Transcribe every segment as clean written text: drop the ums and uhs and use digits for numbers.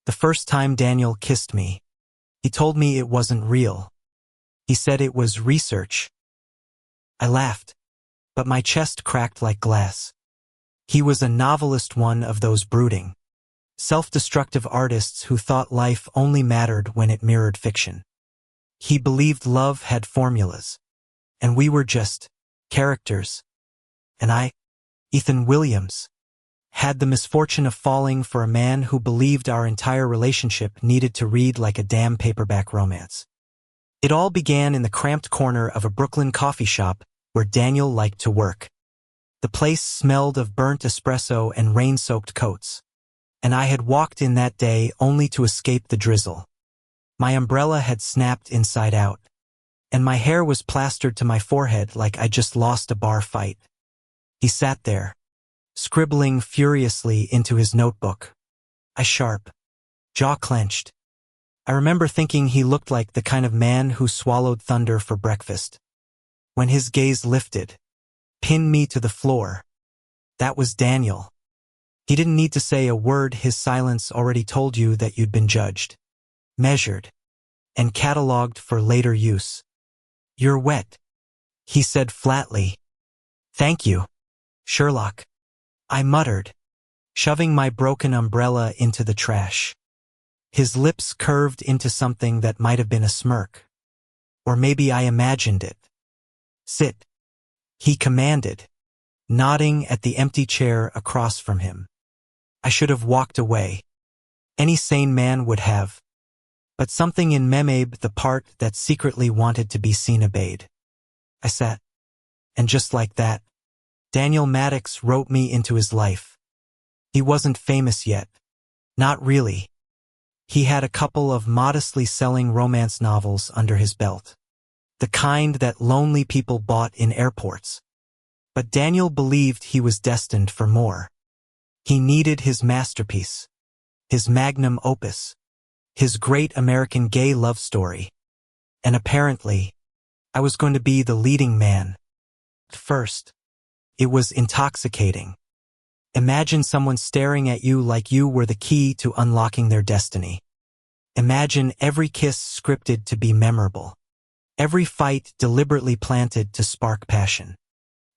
The first time Daniel kissed me, he told me it wasn't real. He said it was research. I laughed, but my chest cracked like glass. He was a novelist, one of those brooding, self-destructive artists who thought life only mattered when it mirrored fiction. He believed love had formulas, and we were just characters. And I, Ethan Williams, had the misfortune of falling for a man who believed our entire relationship needed to read like a damn paperback romance. It all began in the cramped corner of a Brooklyn coffee shop where Daniel liked to work. The place smelled of burnt espresso and rain-soaked coats, and I had walked in that day only to escape the drizzle. My umbrella had snapped inside out, and my hair was plastered to my forehead like I just lost a bar fight. He sat there, scribbling furiously into his notebook, eyes sharp, jaw clenched. I remember thinking he looked like the kind of man who swallowed thunder for breakfast. When his gaze lifted, pinned me to the floor, that was Daniel. He didn't need to say a word. His silence already told you that you'd been judged, measured, and catalogued for later use. "You're wet," he said flatly. "Thank you, Sherlock," I muttered, shoving my broken umbrella into the trash. His lips curved into something that might have been a smirk. Or maybe I imagined it. "Sit," he commanded, nodding at the empty chair across from him. I should have walked away. Any sane man would have. But something in Memabe, the part that secretly wanted to be seen, obeyed. I sat. And just like that, Daniel Maddox wrote me into his life. He wasn't famous yet. Not really. He had a couple of modestly selling romance novels under his belt. The kind that lonely people bought in airports. But Daniel believed he was destined for more. He needed his masterpiece, his magnum opus, his great American gay love story. And apparently, I was going to be the leading man. First, it was intoxicating. Imagine someone staring at you like you were the key to unlocking their destiny. Imagine every kiss scripted to be memorable. Every fight deliberately planted to spark passion.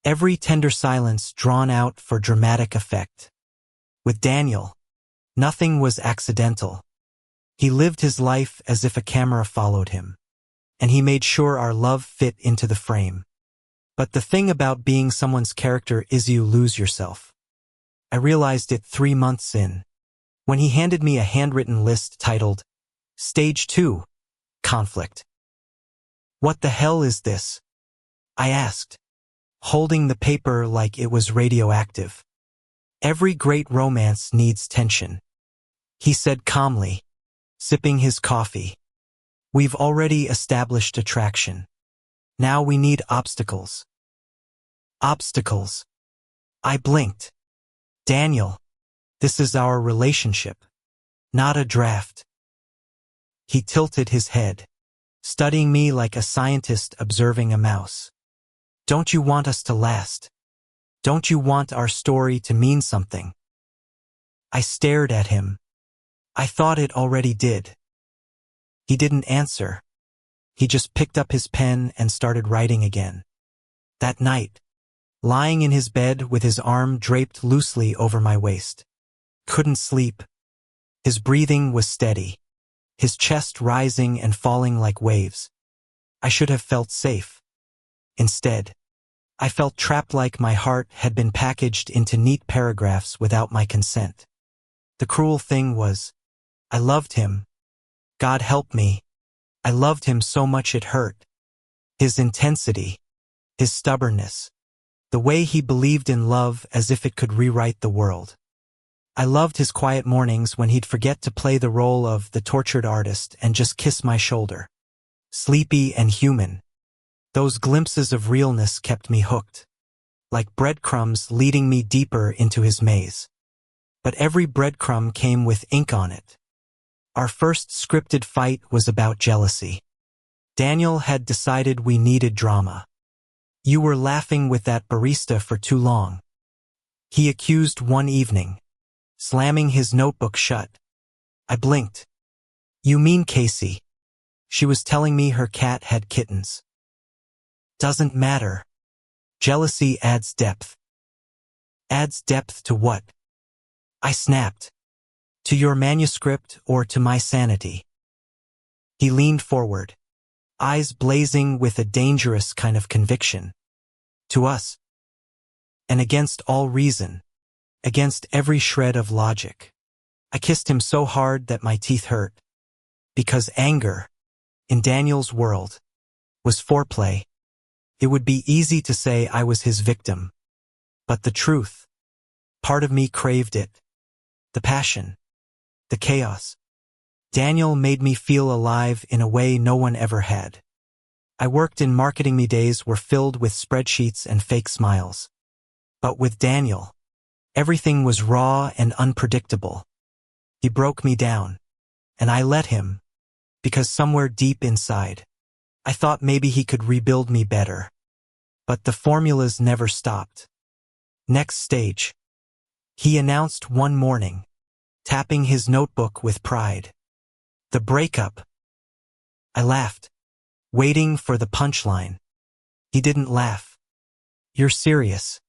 Every tender silence drawn out for dramatic effect. With Daniel, nothing was accidental. He lived his life as if a camera followed him, and he made sure our love fit into the frame. But the thing about being someone's character is you lose yourself. I realized it 3 months in, when he handed me a handwritten list titled, Stage 2, Conflict. "What the hell is this?" I asked, holding the paper like it was radioactive. "Every great romance needs tension," he said calmly, sipping his coffee. "We've already established attraction. Now we need obstacles." Obstacles. I blinked. "Daniel, this is our relationship, not a draft." He tilted his head, studying me like a scientist observing a mouse. "Don't you want us to last? Don't you want our story to mean something?" I stared at him. I thought it already did. He didn't answer. He just picked up his pen and started writing again. That night, lying in his bed with his arm draped loosely over my waist. Couldn't sleep. His breathing was steady, his chest rising and falling like waves. I should have felt safe. Instead, I felt trapped, like my heart had been packaged into neat paragraphs without my consent. The cruel thing was, I loved him. God help me. I loved him so much it hurt. His intensity, his stubbornness, the way he believed in love as if it could rewrite the world. I loved his quiet mornings when he'd forget to play the role of the tortured artist and just kiss my shoulder. Sleepy and human. Those glimpses of realness kept me hooked, like breadcrumbs leading me deeper into his maze. But every breadcrumb came with ink on it. Our first scripted fight was about jealousy. Daniel had decided we needed drama. "You were laughing with that barista for too long," he accused one evening, slamming his notebook shut. I blinked. You mean Casey? She was telling me her cat had kittens. Doesn't matter. Jealousy adds depth. Adds depth to what? I snapped. To your manuscript or to my sanity? He leaned forward, eyes blazing with a dangerous kind of conviction. To us. And against all reason. Against every shred of logic. I kissed him so hard that my teeth hurt. Because anger, in Daniel's world, was foreplay. It would be easy to say I was his victim. But the truth, part of me craved it. The passion. The chaos. Daniel made me feel alive in a way no one ever had. I worked in marketing. My days were filled with spreadsheets and fake smiles. But with Daniel, everything was raw and unpredictable. He broke me down. And I let him. Because somewhere deep inside, I thought maybe he could rebuild me better. But the formulas never stopped. Next stage. He announced one morning, tapping his notebook with pride. The breakup. I laughed, waiting for the punchline. He didn't laugh. You're serious.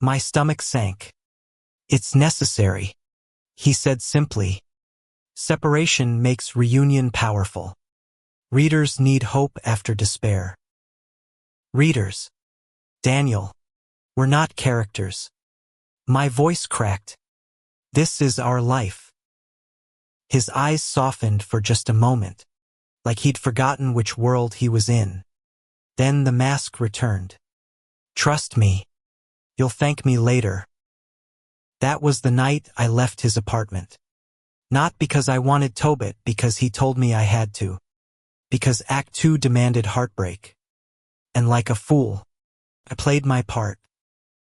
My stomach sank. It's necessary, he said simply. Separation makes reunion powerful. Readers need hope after despair. Readers. Daniel. We're not characters. My voice cracked. This is our life. His eyes softened for just a moment, like he'd forgotten which world he was in. Then the mask returned. Trust me. You'll thank me later. That was the night I left his apartment. Not because I wanted Tobit, because he told me I had to. Because Act 2 demanded heartbreak. And like a fool, I played my part.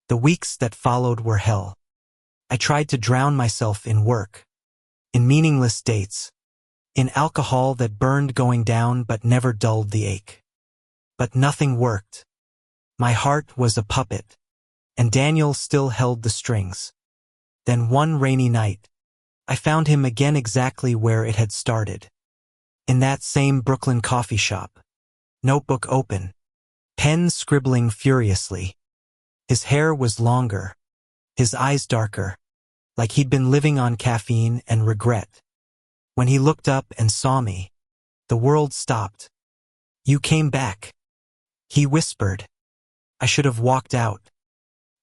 The weeks that followed were hell. I tried to drown myself in work, in meaningless dates, in alcohol that burned going down but never dulled the ache. But nothing worked. My heart was a puppet, and Daniel still held the strings. Then one rainy night, I found him again exactly where it had started. In that same Brooklyn coffee shop. Notebook open. Pen scribbling furiously. His hair was longer. His eyes darker. Like he'd been living on caffeine and regret. When he looked up and saw me, the world stopped. You came back. He whispered. I should have walked out.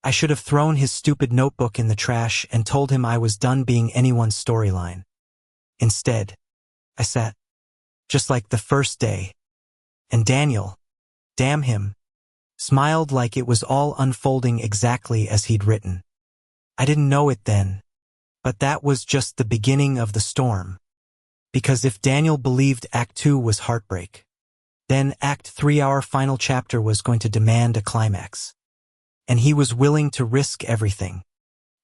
I should have thrown his stupid notebook in the trash and told him I was done being anyone's storyline. Instead, I sat, just like the first day. And Daniel, damn him, smiled like it was all unfolding exactly as he'd written. I didn't know it then, but that was just the beginning of the storm. Because if Daniel believed Act 2 was heartbreak, then Act 3, our final chapter, was going to demand a climax. And he was willing to risk everything,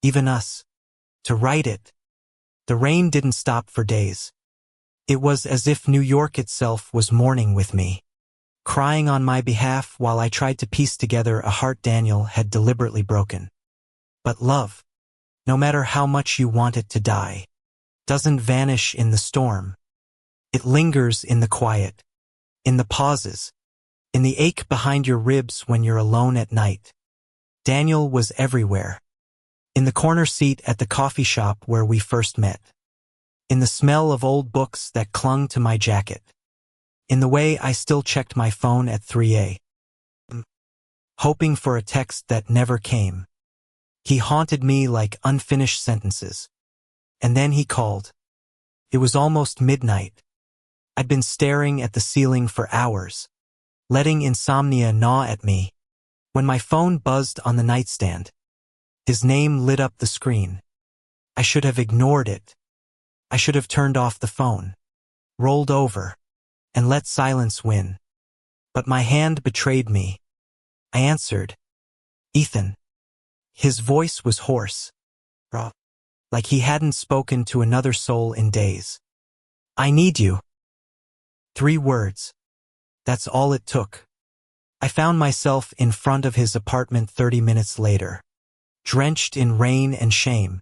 even us, to write it. The rain didn't stop for days. It was as if New York itself was mourning with me, crying on my behalf while I tried to piece together a heart Daniel had deliberately broken. But love, no matter how much you want it to die, doesn't vanish in the storm. It lingers in the quiet, in the pauses, in the ache behind your ribs when you're alone at night. Daniel was everywhere. In the corner seat at the coffee shop where we first met. In the smell of old books that clung to my jacket. In the way I still checked my phone at 3 a.m., hoping for a text that never came. He haunted me like unfinished sentences. And then he called. It was almost midnight. I'd been staring at the ceiling for hours, letting insomnia gnaw at me. When my phone buzzed on the nightstand, his name lit up the screen. I should have ignored it. I should have turned off the phone, rolled over, and let silence win. But my hand betrayed me. I answered. Ethan. His voice was hoarse, raw, like he hadn't spoken to another soul in days. I need you. 3 words. That's all it took. I found myself in front of his apartment 30 minutes later, drenched in rain and shame.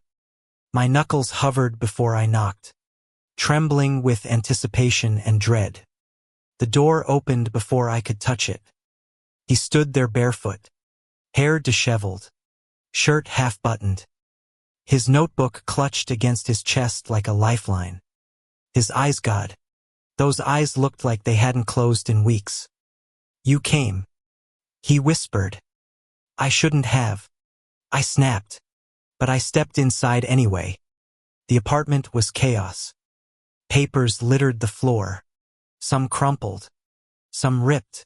My knuckles hovered before I knocked. trembling with anticipation and dread. The door opened before I could touch it. He stood there barefoot, hair disheveled, shirt half-buttoned, his notebook clutched against his chest like a lifeline. His eyes, God, those eyes looked like they hadn't closed in weeks. "You came," he whispered. "I shouldn't have." I snapped, but I stepped inside anyway. The apartment was chaos. Papers littered the floor, some crumpled, some ripped,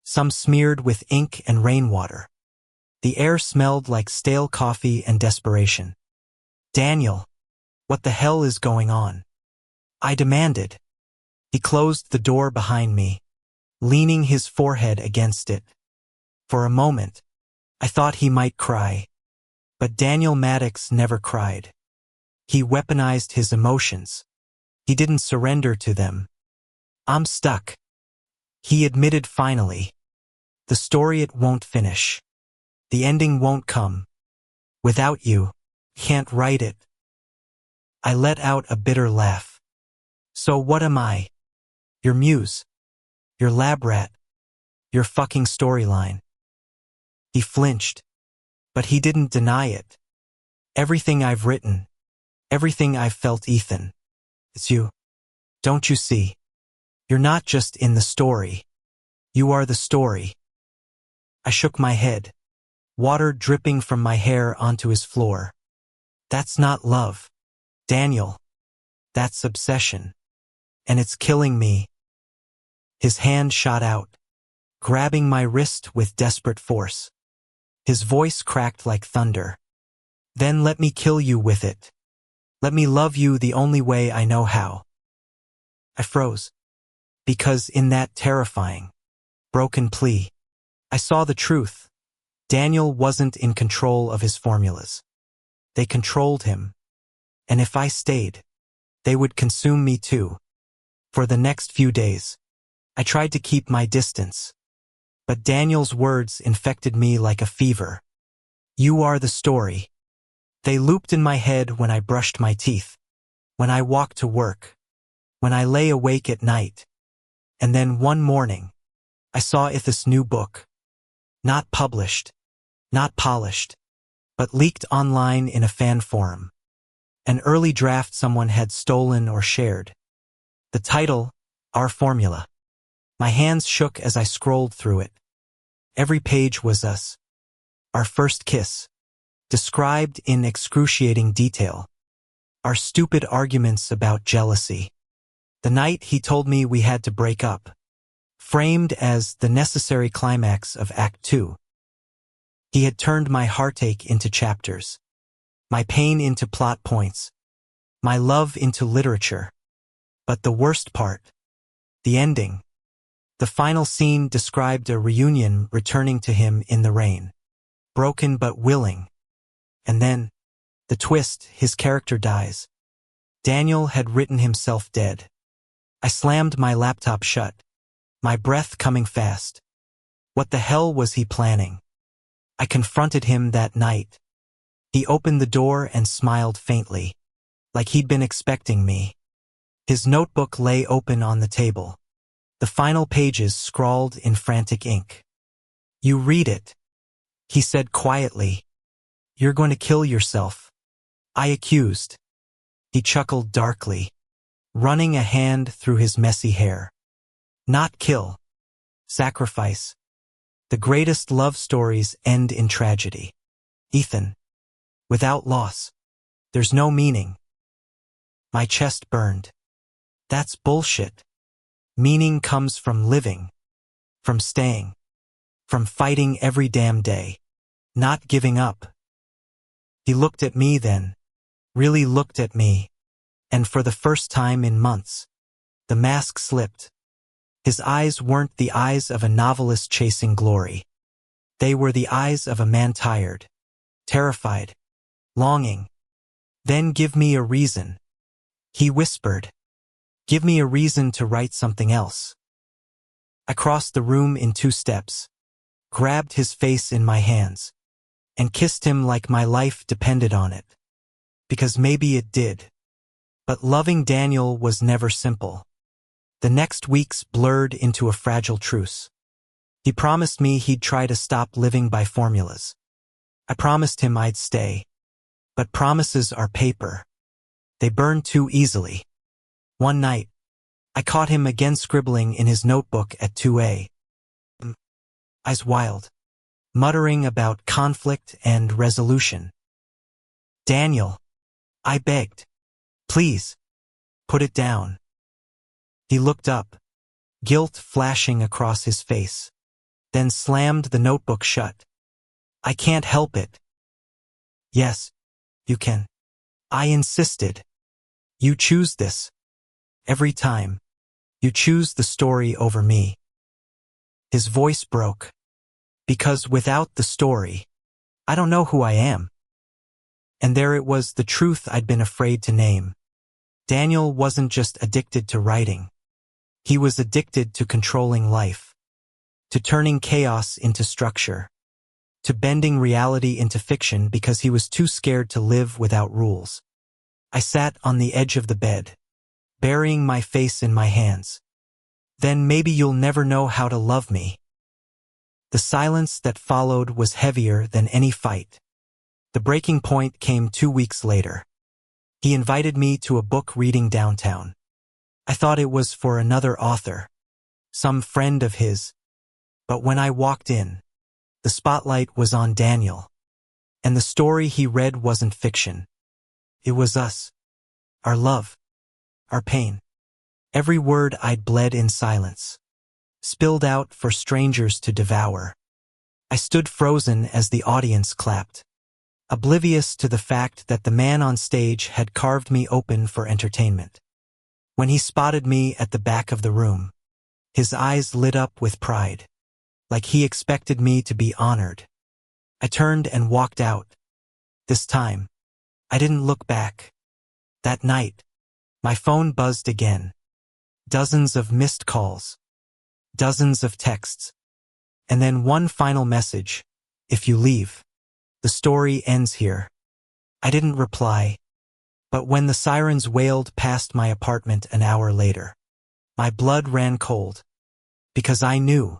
some smeared with ink and rainwater. The air smelled like stale coffee and desperation. "Daniel, what the hell is going on?" I demanded. He closed the door behind me, leaning his forehead against it. For a moment, I thought he might cry. But Daniel Maddox never cried. He weaponized his emotions. He didn't surrender to them. "I'm stuck," he admitted finally. "The story, it won't finish. The ending won't come. Without you, can't write it." I let out a bitter laugh. "So what am I? Your muse? Your lab rat? Your fucking storyline?" He flinched, but he didn't deny it. "Everything I've written, everything I've felt, Ethan. It's you. Don't you see? You're not just in the story. You are the story." I shook my head, water dripping from my hair onto his floor. "That's not love, Daniel. That's obsession. And it's killing me." His hand shot out, grabbing my wrist with desperate force. His voice cracked like thunder. "Then let me kill you with it. Let me love you the only way I know how." I froze, because in that terrifying, broken plea, I saw the truth. Daniel wasn't in control of his formulas. They controlled him. And if I stayed, they would consume me too. For the next few days, I tried to keep my distance. But Daniel's words infected me like a fever. "You are the story." They looped in my head when I brushed my teeth, when I walked to work, when I lay awake at night. And then one morning, I saw this new book. Not published, not polished, but leaked online in a fan forum. An early draft someone had stolen or shared. The title, Our Formula. My hands shook as I scrolled through it. Every page was us. Our first kiss, described in excruciating detail. Our stupid arguments about jealousy. The night he told me we had to break up, framed as the necessary climax of Act 2. He had turned my heartache into chapters, my pain into plot points, my love into literature. But the worst part, the ending, the final scene described a reunion returning to him in the rain, broken but willing. And then, the twist, his character dies. Daniel had written himself dead. I slammed my laptop shut, my breath coming fast. What the hell was he planning? I confronted him that night. He opened the door and smiled faintly, like he'd been expecting me. His notebook lay open on the table, the final pages scrawled in frantic ink. "You read it," he said quietly. "You're going to kill yourself," I accused. He chuckled darkly, running a hand through his messy hair. "Not kill. Sacrifice. The greatest love stories end in tragedy. Ethan. Without loss, there's no meaning." My chest burned. That's bullshit. Meaning comes from living, from staying, from fighting every damn day, not giving up. He looked at me then, really looked at me, and for the first time in months, the mask slipped. His eyes weren't the eyes of a novelist chasing glory. They were the eyes of a man tired, terrified, longing. "Then give me a reason," he whispered. "Give me a reason to write something else." I crossed the room in 2 steps, grabbed his face in my hands, and kissed him like my life depended on it. Because maybe it did. But loving Daniel was never simple. The next weeks blurred into a fragile truce. He promised me he'd try to stop living by formulas. I promised him I'd stay. But promises are paper. They burn too easily. One night, I caught him again scribbling in his notebook at 2 a.m. Eyes wild, muttering about conflict and resolution. "Daniel," I begged. "Please, put it down." He looked up, guilt flashing across his face, then slammed the notebook shut. "I can't help it." "Yes, you can." I insisted. "You choose this. Every time. You choose the story over me." His voice broke. "Because without the story, I don't know who I am." And there it was, the truth I'd been afraid to name. Daniel wasn't just addicted to writing. He was addicted to controlling life, to turning chaos into structure, to bending reality into fiction because he was too scared to live without rules. I sat on the edge of the bed, burying my face in my hands. "Then maybe you'll never know how to love me." The silence that followed was heavier than any fight. The breaking point came 2 weeks later. He invited me to a book reading downtown. I thought it was for another author, some friend of his. But when I walked in, the spotlight was on Daniel. And the story he read wasn't fiction. It was us. Our love. Our pain. Every word I'd bled in silence, spilled out for strangers to devour. I stood frozen as the audience clapped, oblivious to the fact that the man on stage had carved me open for entertainment. When he spotted me at the back of the room, his eyes lit up with pride, like he expected me to be honored. I turned and walked out. This time, I didn't look back. That night, my phone buzzed again. Dozens of missed calls. Dozens of texts. And then one final message: "If you leave, the story ends here." I didn't reply. But when the sirens wailed past my apartment an hour later, my blood ran cold. Because I knew.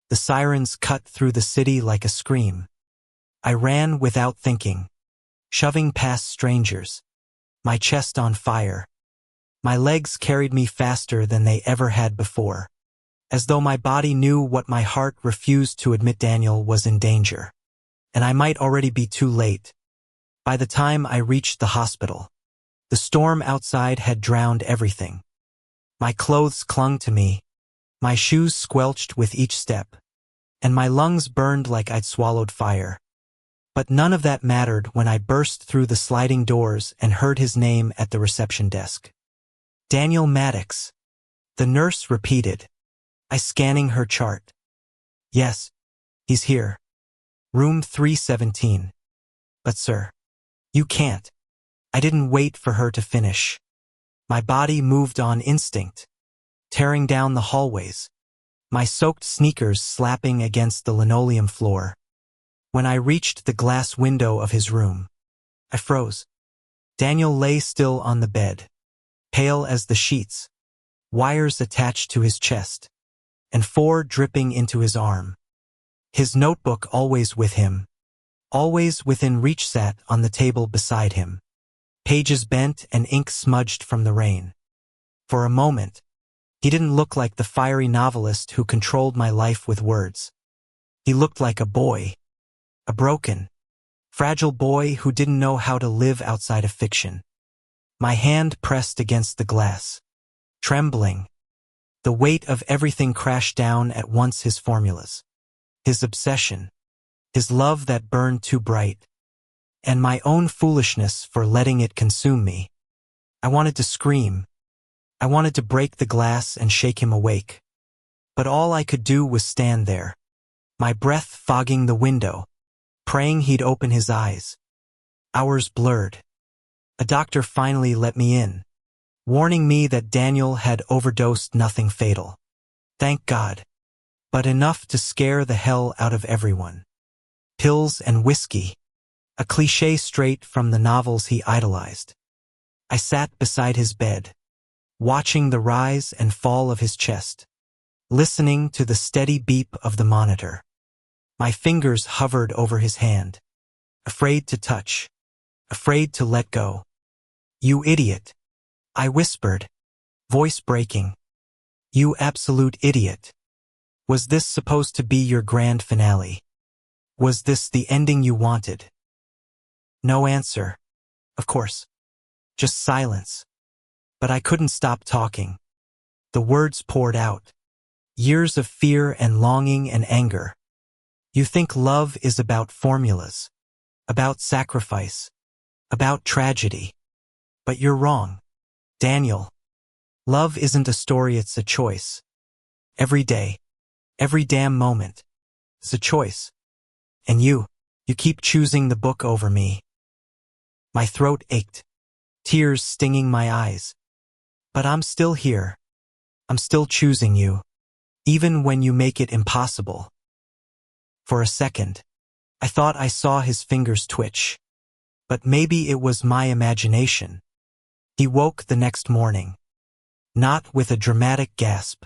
The sirens cut through the city like a scream. I ran without thinking, shoving past strangers, my chest on fire. My legs carried me faster than they ever had before, as though my body knew what my heart refused to admit: Daniel was in danger. And I might already be too late. By the time I reached the hospital, the storm outside had drowned everything. My clothes clung to me, my shoes squelched with each step, and my lungs burned like I'd swallowed fire. But none of that mattered when I burst through the sliding doors and heard his name at the reception desk. "Daniel Maddox," the nurse repeated, I scanning her chart. "Yes, he's here. Room 317. But sir, you can't." I didn't wait for her to finish. My body moved on instinct, tearing down the hallways, my soaked sneakers slapping against the linoleum floor. When I reached the glass window of his room, I froze. Daniel lay still on the bed, pale as the sheets, wires attached to his chest, and 4 dripping into his arm. His notebook always with him, always within reach, sat on the table beside him, pages bent and ink smudged from the rain. For a moment, he didn't look like the fiery novelist who controlled my life with words. He looked like a boy, a broken, fragile boy who didn't know how to live outside of fiction. My hand pressed against the glass, trembling. The weight of everything crashed down at once: his formulas, his obsession, his love that burned too bright, and my own foolishness for letting it consume me. I wanted to scream. I wanted to break the glass and shake him awake. But all I could do was stand there, my breath fogging the window, praying he'd open his eyes. Hours blurred. A doctor finally let me in, warning me that Daniel had overdosed. Nothing fatal. Thank God. But enough to scare the hell out of everyone. Pills and whiskey. A cliché straight from the novels he idolized. I sat beside his bed, watching the rise and fall of his chest, listening to the steady beep of the monitor. My fingers hovered over his hand, afraid to touch, afraid to let go. "You idiot," I whispered, voice breaking. "You absolute idiot. Was this supposed to be your grand finale? Was this the ending you wanted?" No answer. Of course. Just silence. But I couldn't stop talking. The words poured out. Years of fear and longing and anger. You think love is about formulas, about sacrifice, about tragedy. But you're wrong, Daniel. Love isn't a story, it's a choice. Every day, every damn moment, it's a choice. And you keep choosing the book over me. My throat ached, tears stinging my eyes. But I'm still here. I'm still choosing you, even when you make it impossible. For a second, I thought I saw his fingers twitch. But maybe it was my imagination. He woke the next morning. Not with a dramatic gasp.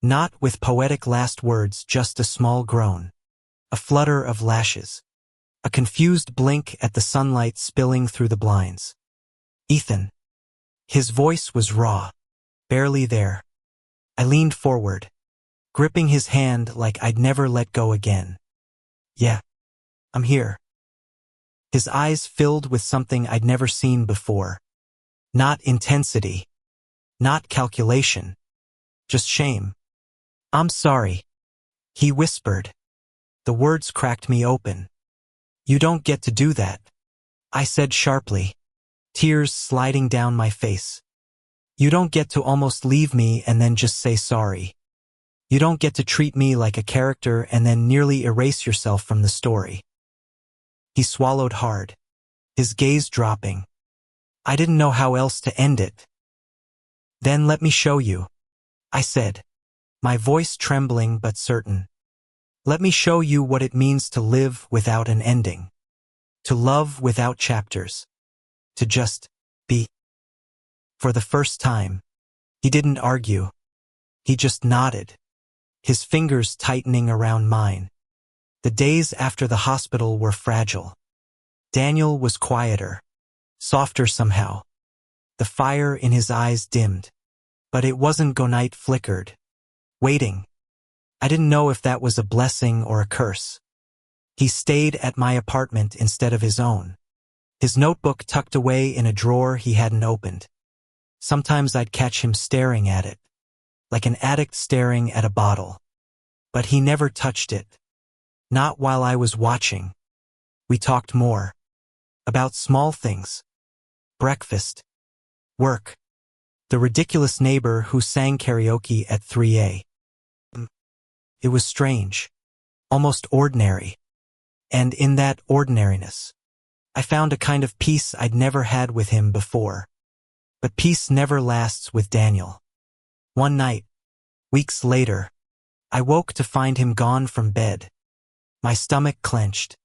Not with poetic last words, just a small groan. A flutter of lashes. A confused blink at the sunlight spilling through the blinds. "Ethan." His voice was raw, barely there. I leaned forward, gripping his hand like I'd never let go again. "Yeah, I'm here." His eyes filled with something I'd never seen before. Not intensity, not calculation, just shame. "I'm sorry," he whispered. The words cracked me open. "You don't get to do that," I said sharply, tears sliding down my face. "You don't get to almost leave me and then just say sorry. You don't get to treat me like a character and then nearly erase yourself from the story." He swallowed hard, his gaze dropping. I didn't know how else to end it. "Then let me show you," I said, my voice trembling but certain. "Let me show you what it means to live without an ending. To love without chapters. To just be." For the first time, he didn't argue. He just nodded, his fingers tightening around mine. The days after the hospital were fragile. Daniel was quieter, softer somehow. The fire in his eyes dimmed. But it wasn't gone. Night flickered. Waiting. I didn't know if that was a blessing or a curse. He stayed at my apartment instead of his own. His notebook tucked away in a drawer he hadn't opened. Sometimes I'd catch him staring at it, like an addict staring at a bottle. But he never touched it. Not while I was watching. We talked more. About small things. Breakfast. Work. The ridiculous neighbor who sang karaoke at 3 a.m. It was strange. Almost ordinary. And in that ordinariness, I found a kind of peace I'd never had with him before. But peace never lasts with Daniel. One night, weeks later, I woke to find him gone from bed. My stomach clenched.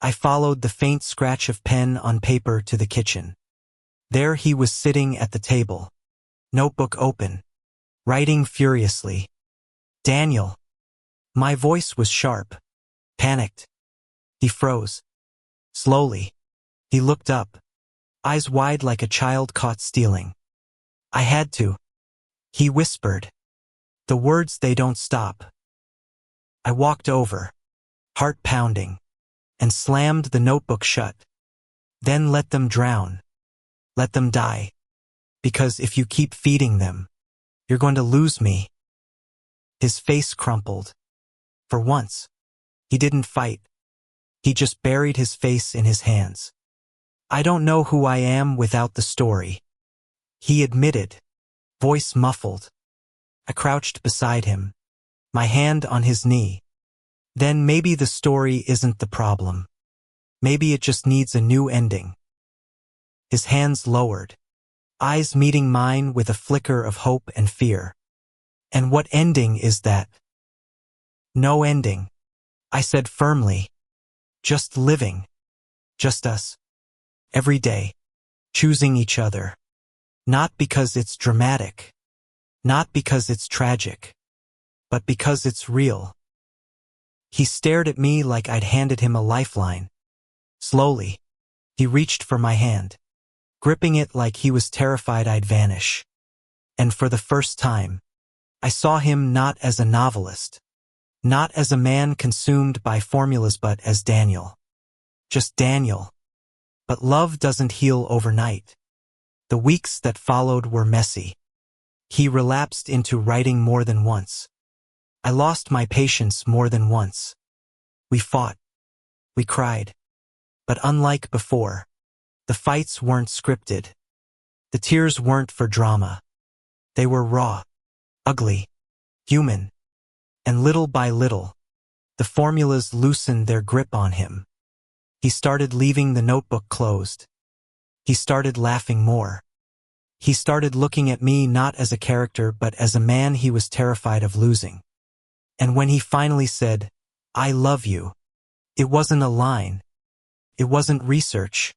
I followed the faint scratch of pen on paper to the kitchen. There he was sitting at the table, notebook open, writing furiously. "Daniel." My voice was sharp, panicked. He froze. Slowly, he looked up, eyes wide like a child caught stealing. "I had to," he whispered. "The words, they don't stop." I walked over, heart pounding, and slammed the notebook shut. "Then let them drown. Let them die. Because if you keep feeding them, you're going to lose me." His face crumpled. For once, he didn't fight. He just buried his face in his hands. "I don't know who I am without the story," he admitted, voice muffled. I crouched beside him, my hand on his knee. "Then maybe the story isn't the problem. Maybe it just needs a new ending." His hands lowered, eyes meeting mine with a flicker of hope and fear. "And what ending is that?" "No ending," I said firmly. "Just living. Just us. Every day. choosing each other. Not because it's dramatic. Not because it's tragic. But because it's real. He stared at me like I'd handed him a lifeline. Slowly, he reached for my hand, gripping it like he was terrified I'd vanish. And for the first time, I saw him not as a novelist, not as a man consumed by formulas, but as Daniel. Just Daniel. But love doesn't heal overnight. The weeks that followed were messy. He relapsed into writing more than once. I lost my patience more than once. We fought. We cried. But unlike before, the fights weren't scripted. The tears weren't for drama. They were raw, ugly, human. And little by little, the formulas loosened their grip on him. He started leaving the notebook closed. He started laughing more. He started looking at me not as a character but as a man he was terrified of losing. And when he finally said, "I love you," it wasn't a line. It wasn't research.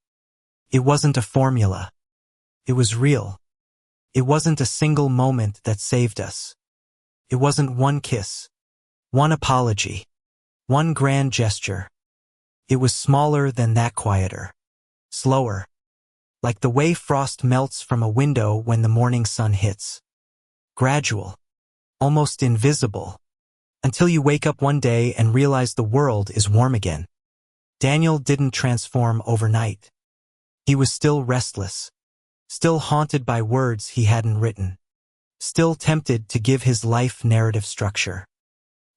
It wasn't a formula. It was real. It wasn't a single moment that saved us. It wasn't one kiss, one apology, one grand gesture. It was smaller than that, quieter, slower, like the way frost melts from a window when the morning sun hits. Gradual, almost invisible, until you wake up one day and realize the world is warm again. Daniel didn't transform overnight. He was still restless, still haunted by words he hadn't written, still tempted to give his life narrative structure.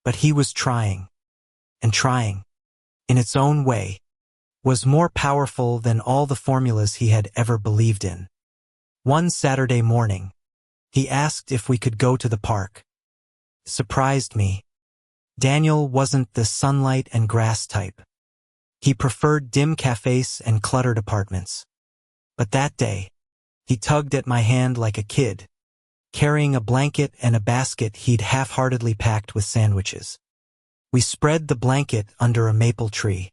But he was trying, and trying, in its own way, was more powerful than all the formulas he had ever believed in. One Saturday morning, he asked if we could go to the park. It surprised me. Daniel wasn't the sunlight and grass type. He preferred dim cafes and cluttered apartments. But that day, he tugged at my hand like a kid, carrying a blanket and a basket he'd half-heartedly packed with sandwiches. We spread the blanket under a maple tree,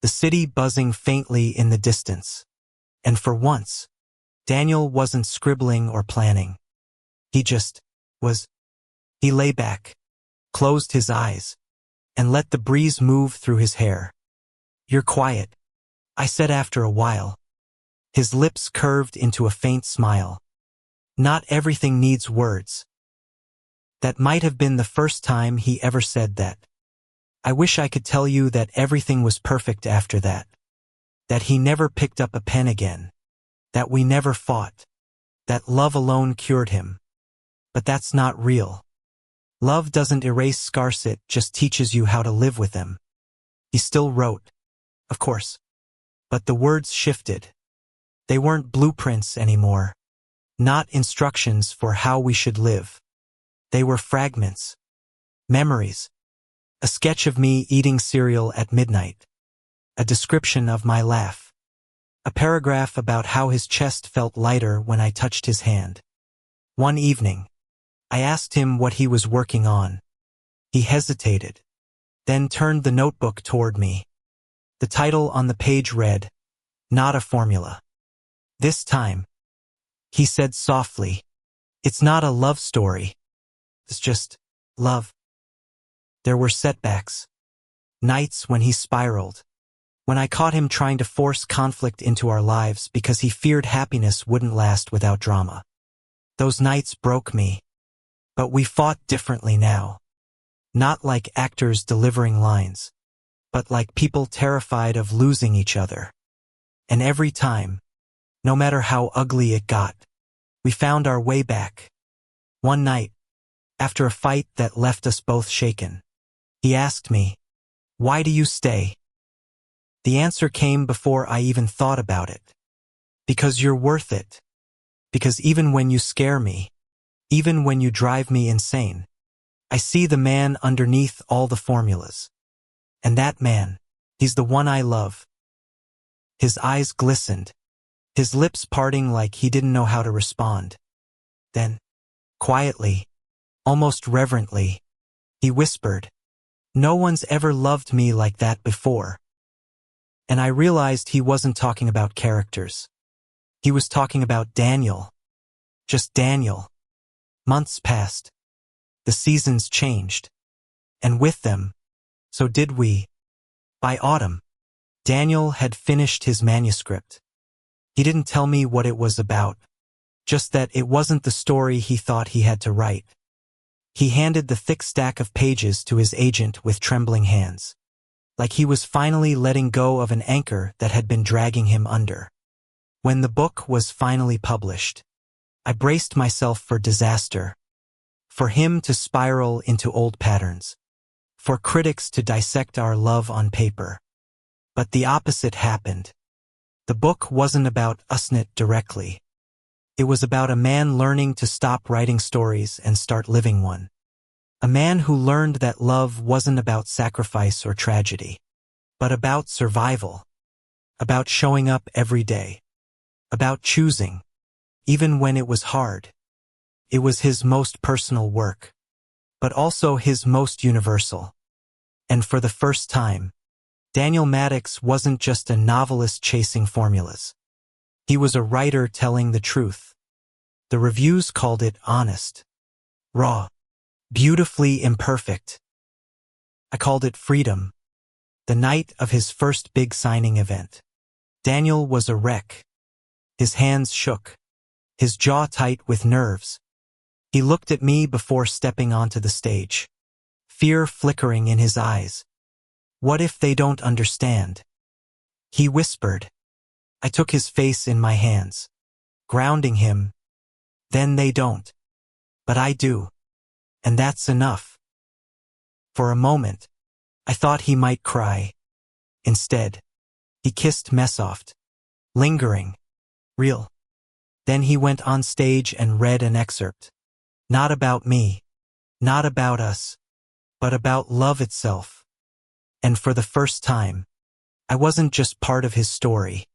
the city buzzing faintly in the distance. And for once, Daniel wasn't scribbling or planning. He just was. He lay back, closed his eyes, and let the breeze move through his hair. "You're quiet," I said after a while. His lips curved into a faint smile. "Not everything needs words." That might have been the first time he ever said that. I wish I could tell you that everything was perfect after that. That he never picked up a pen again. That we never fought. That love alone cured him. But that's not real. Love doesn't erase scars, it just teaches you how to live with them. He still wrote, of course. But the words shifted. They weren't blueprints anymore. Not instructions for how we should live. They were fragments. Memories. A sketch of me eating cereal at midnight. A description of my laugh. A paragraph about how his chest felt lighter when I touched his hand. One evening, I asked him what he was working on. He hesitated, then turned the notebook toward me. The title on the page read, "Not a Formula." This time, he said softly, "It's not a love story. It's just love." There were setbacks. Nights when he spiraled. When I caught him trying to force conflict into our lives because he feared happiness wouldn't last without drama. Those nights broke me. But we fought differently now. Not like actors delivering lines, but like people terrified of losing each other. And every time, no matter how ugly it got, we found our way back. One night, after a fight that left us both shaken, he asked me, "Why do you stay?" The answer came before I even thought about it. "Because you're worth it. Because even when you scare me, even when you drive me insane, I see the man underneath all the formulas. And that man, he's the one I love." His eyes glistened, his lips parting like he didn't know how to respond. Then, quietly, almost reverently, he whispered, "No one's ever loved me like that before." And I realized he wasn't talking about characters. He was talking about Daniel. Just Daniel. Months passed. The seasons changed. And with them, so did we. By autumn, Daniel had finished his manuscript. He didn't tell me what it was about, just that it wasn't the story he thought he had to write. He handed the thick stack of pages to his agent with trembling hands, like he was finally letting go of an anchor that had been dragging him under. When the book was finally published, I braced myself for disaster, for him to spiral into old patterns, for critics to dissect our love on paper. But the opposite happened. The book wasn't about Usnit directly. It was about a man learning to stop writing stories and start living one. A man who learned that love wasn't about sacrifice or tragedy, but about survival, about showing up every day, about choosing, even when it was hard. It was his most personal work, but also his most universal. And for the first time, Daniel Maddox wasn't just a novelist chasing formulas. He was a writer telling the truth. The reviews called it honest, raw, beautifully imperfect. I called it freedom. The night of his first big signing event, Daniel was a wreck. His hands shook, his jaw tight with nerves. He looked at me before stepping onto the stage, fear flickering in his eyes. What if they don't understand? He whispered. I took his face in my hands, grounding him. Then they don't. But I do. And that's enough. For a moment, I thought he might cry. Instead, he kissed Messoft, lingering, real. Then he went on stage and read an excerpt. Not about me, not about us, but about love itself. And for the first time, I wasn't just part of his story.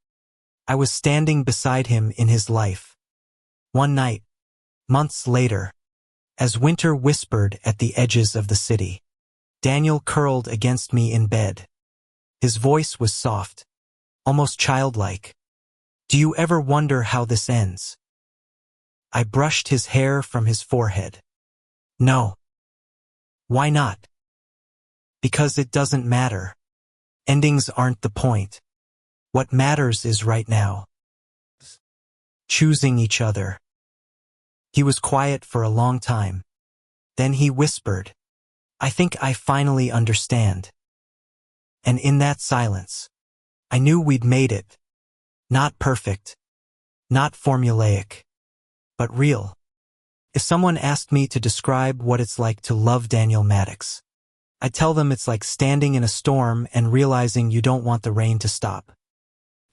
I was standing beside him in his life. One night, months later, as winter whispered at the edges of the city, Daniel curled against me in bed. His voice was soft, almost childlike. Do you ever wonder how this ends? I brushed his hair from his forehead. No. Why not? Because it doesn't matter. Endings aren't the point. What matters is right now. Choosing each other. He was quiet for a long time. Then he whispered, I think I finally understand. And in that silence, I knew we'd made it. Not perfect. Not formulaic. But real. If someone asked me to describe what it's like to love Daniel Maddox, I'd tell them it's like standing in a storm and realizing you don't want the rain to stop.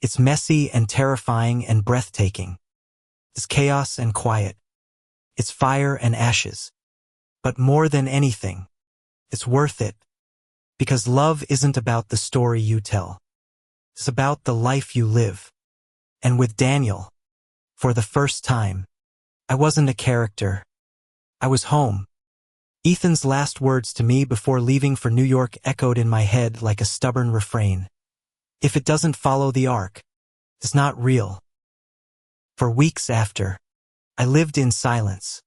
It's messy and terrifying and breathtaking. It's chaos and quiet. It's fire and ashes. But more than anything, it's worth it. Because love isn't about the story you tell. It's about the life you live. And with Daniel, for the first time, I wasn't a character. I was home. Ethan's last words to me before leaving for New York echoed in my head like a stubborn refrain. If it doesn't follow the arc, it's not real. For weeks after, I lived in silence.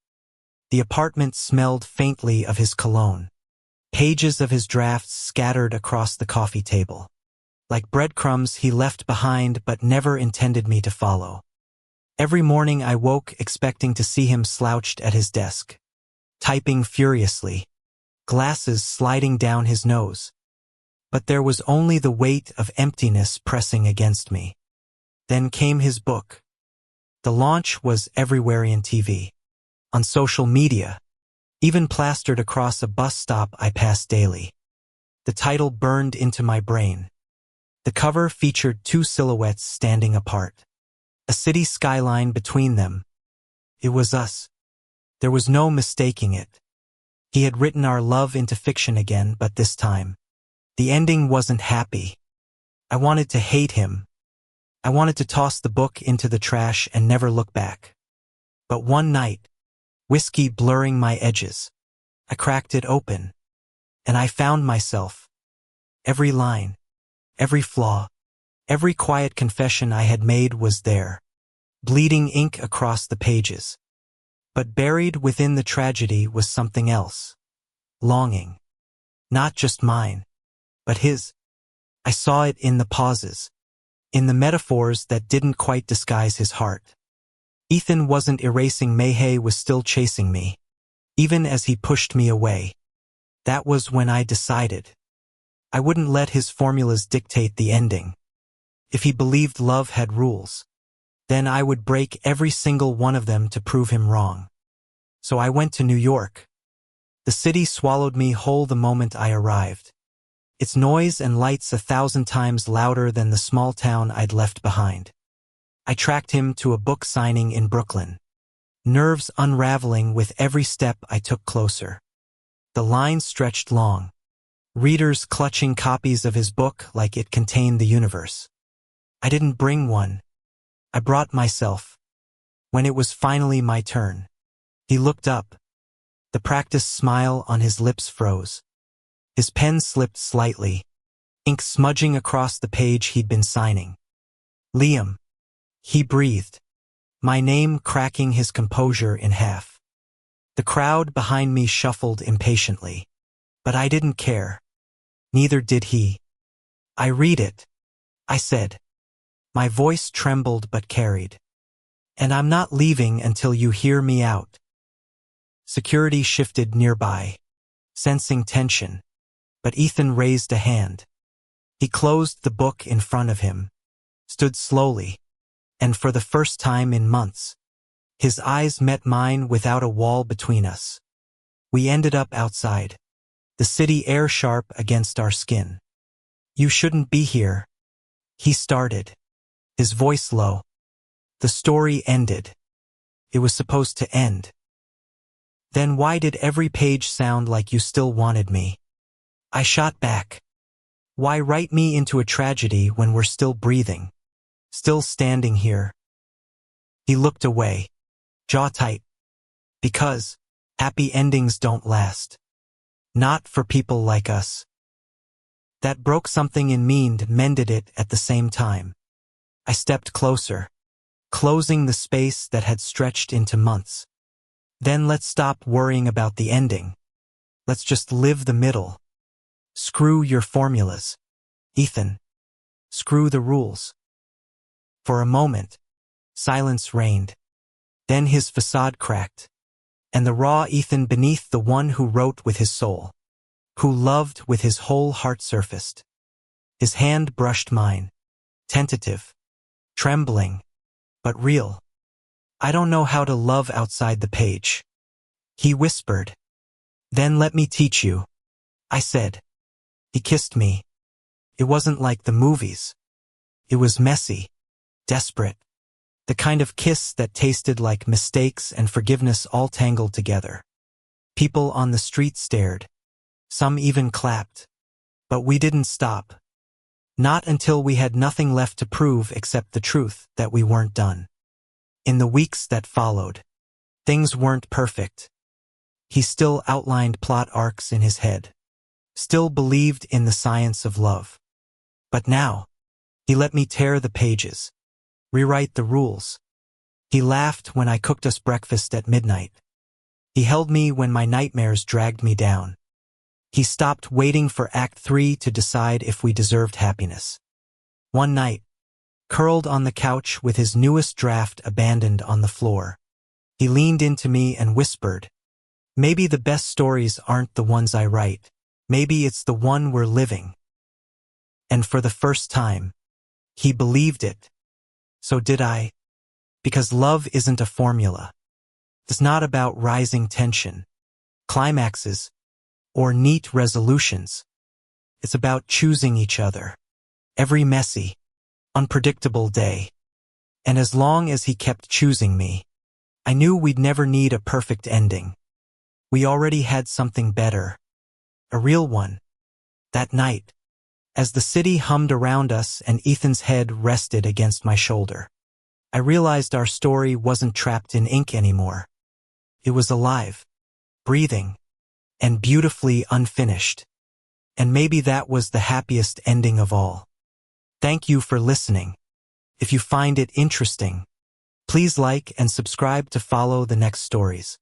The apartment smelled faintly of his cologne. Pages of his drafts scattered across the coffee table, like breadcrumbs he left behind but never intended me to follow. Every morning I woke expecting to see him slouched at his desk, typing furiously, glasses sliding down his nose. But there was only the weight of emptiness pressing against me. Then came his book. The launch was everywhere on TV, on social media, even plastered across a bus stop I passed daily. The title burned into my brain. The cover featured two silhouettes standing apart. A city skyline between them. It was us. There was no mistaking it. He had written our love into fiction again, but this time, the ending wasn't happy. I wanted to hate him. I wanted to toss the book into the trash and never look back. But one night, whiskey blurring my edges, I cracked it open, and I found myself. Every line, every flaw, every quiet confession I had made was there. bleeding ink across the pages. But buried within the tragedy was something else. Longing. Not just mine, but his. I saw it in the pauses, in the metaphors that didn't quite disguise his heart. Ethan wasn't erasing me, he was still chasing me, even as he pushed me away. That was when I decided. I wouldn't let his formulas dictate the ending. If he believed love had rules, then I would break every single one of them to prove him wrong. So I went to New York. The city swallowed me whole the moment I arrived. Its noise and lights 1,000 times louder than the small town I'd left behind. I tracked him to a book signing in Brooklyn, nerves unraveling with every step I took closer. The lines stretched long, readers clutching copies of his book like it contained the universe. I didn't bring one. I brought myself. When it was finally my turn, he looked up. The practiced smile on his lips froze. His pen slipped slightly, ink smudging across the page he'd been signing. Liam. He breathed, my name cracking his composure in half. The crowd behind me shuffled impatiently, but I didn't care. Neither did he. I read it, I said. My voice trembled but carried. And I'm not leaving until you hear me out. Security shifted nearby, sensing tension, but Ethan raised a hand. He closed the book in front of him, stood slowly, and for the first time in months, his eyes met mine without a wall between us. We ended up outside, the city air sharp against our skin. You shouldn't be here, he started, his voice low. The story ended. It was supposed to end. Then why did every page sound like you still wanted me? I shot back. Why write me into a tragedy when we're still breathing? Still standing here? He looked away, jaw tight. Because happy endings don't last. Not for people like us. That broke something in me and mended it at the same time. I stepped closer, closing the space that had stretched into months. Then let's stop worrying about the ending. Let's just live the middle. Screw your formulas, Ethan. Screw the rules. For a moment, silence reigned. Then his facade cracked, and the raw Ethan beneath the one who wrote with his soul, who loved with his whole heart surfaced. His hand brushed mine, tentative, trembling, but real. I don't know how to love outside the page, he whispered. Then let me teach you, I said. He kissed me. It wasn't like the movies. It was messy, desperate, the kind of kiss that tasted like mistakes and forgiveness all tangled together. People on the street stared. Some even clapped. But we didn't stop. Not until we had nothing left to prove except the truth that we weren't done. In the weeks that followed, things weren't perfect. He still outlined plot arcs in his head, still believed in the science of love. But now, he let me tear the pages, rewrite the rules. He laughed when I cooked us breakfast at midnight. He held me when my nightmares dragged me down. He stopped waiting for Act 3 to decide if we deserved happiness. One night, curled on the couch with his newest draft abandoned on the floor, he leaned into me and whispered, "Maybe the best stories aren't the ones I write. Maybe it's the one we're living." And for the first time, he believed it. So did I. Because love isn't a formula. It's not about rising tension, climaxes, or neat resolutions. It's about choosing each other, every messy, unpredictable day. And as long as he kept choosing me, I knew we'd never need a perfect ending. We already had something better. A real one. That night, as the city hummed around us and Ethan's head rested against my shoulder, I realized our story wasn't trapped in ink anymore. It was alive, breathing, and beautifully unfinished. And maybe that was the happiest ending of all. Thank you for listening. If you find it interesting, Please like and subscribe to follow the next stories.